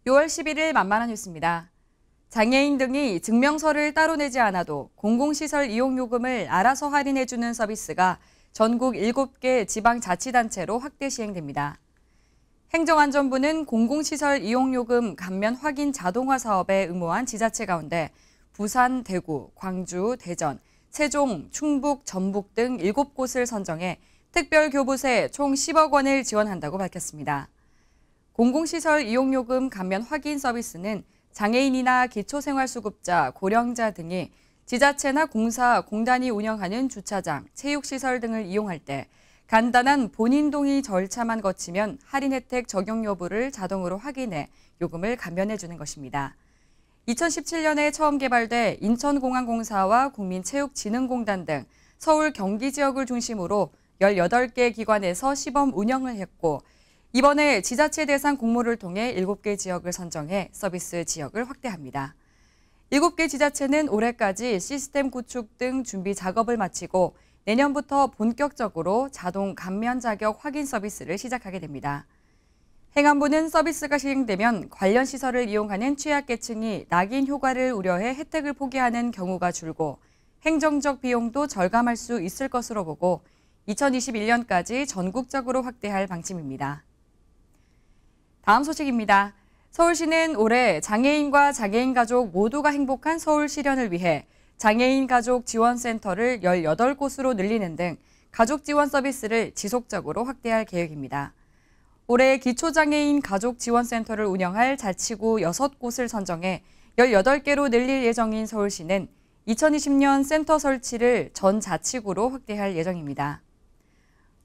6월 11일 만만한 뉴스입니다. 장애인 등이 증명서를 따로 내지 않아도 공공시설 이용요금을 알아서 할인해주는 서비스가 전국 7개 지방자치단체로 확대 시행됩니다. 행정안전부는 공공시설 이용요금 감면 확인 자동화 사업에 의무한 지자체 가운데 부산, 대구, 광주, 대전, 세종, 충북, 전북 등 7곳을 선정해 특별교부세 총 10억 원을 지원한다고 밝혔습니다. 공공시설 이용요금 감면 확인 서비스는 장애인이나 기초생활수급자, 고령자 등이 지자체나 공사, 공단이 운영하는 주차장, 체육시설 등을 이용할 때 간단한 본인 동의 절차만 거치면 할인 혜택 적용 여부를 자동으로 확인해 요금을 감면해주는 것입니다. 2017년에 처음 개발돼 인천공항공사와 국민체육진흥공단 등 서울 경기 지역을 중심으로 18개 기관에서 시범 운영을 했고 이번에 지자체 대상 공모를 통해 7개 지역을 선정해 서비스 지역을 확대합니다. 7개 지자체는 올해까지 시스템 구축 등 준비 작업을 마치고 내년부터 본격적으로 자동 감면 자격 확인 서비스를 시작하게 됩니다. 행안부는 서비스가 시행되면 관련 시설을 이용하는 취약계층이 낙인 효과를 우려해 혜택을 포기하는 경우가 줄고 행정적 비용도 절감할 수 있을 것으로 보고 2021년까지 전국적으로 확대할 방침입니다. 다음 소식입니다. 서울시는 올해 장애인과 장애인 가족 모두가 행복한 서울 실현을 위해 장애인 가족 지원센터를 18곳으로 늘리는 등 가족 지원 서비스를 지속적으로 확대할 계획입니다. 올해 기초장애인 가족 지원센터를 운영할 자치구 6곳을 선정해 18개로 늘릴 예정인 서울시는 2020년 센터 설치를 전 자치구로 확대할 예정입니다.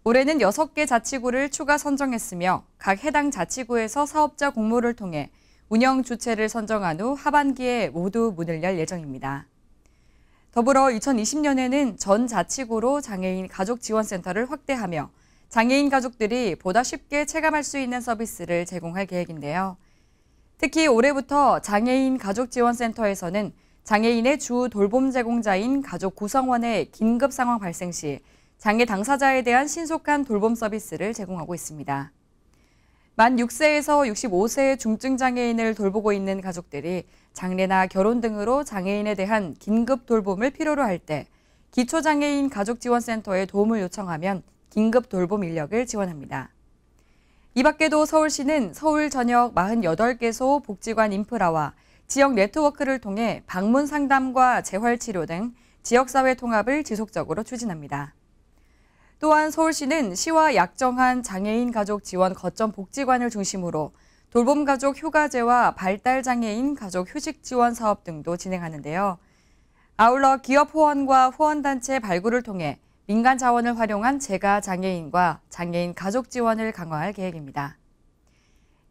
올해는 6개 자치구를 추가 선정했으며 각 해당 자치구에서 사업자 공모를 통해 운영 주체를 선정한 후 하반기에 모두 문을 열 예정입니다. 더불어 2020년에는 전 자치구로 장애인 가족지원센터를 확대하며 장애인 가족들이 보다 쉽게 체감할 수 있는 서비스를 제공할 계획인데요. 특히 올해부터 장애인 가족지원센터에서는 장애인의 주 돌봄 제공자인 가족 구성원의 긴급 상황 발생 시 장애 당사자에 대한 신속한 돌봄 서비스를 제공하고 있습니다. 만 6세에서 65세의 중증 장애인을 돌보고 있는 가족들이 장례나 결혼 등으로 장애인에 대한 긴급 돌봄을 필요로 할 때 기초장애인 가족지원센터에 도움을 요청하면 긴급 돌봄 인력을 지원합니다. 이 밖에도 서울시는 서울 전역 48개소 복지관 인프라와 지역 네트워크를 통해 방문 상담과 재활치료 등 지역사회 통합을 지속적으로 추진합니다. 또한 서울시는 시와 약정한 장애인 가족 지원 거점 복지관을 중심으로 돌봄가족 휴가제와 발달장애인 가족 휴직 지원 사업 등도 진행하는데요. 아울러 기업 후원과 후원단체 발굴을 통해 민간 자원을 활용한 재가 장애인과 장애인 가족 지원을 강화할 계획입니다.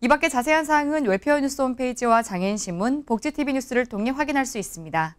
이 밖에 자세한 사항은 웰페어 뉴스 홈페이지와 장애인 신문, 복지TV 뉴스를 통해 확인할 수 있습니다.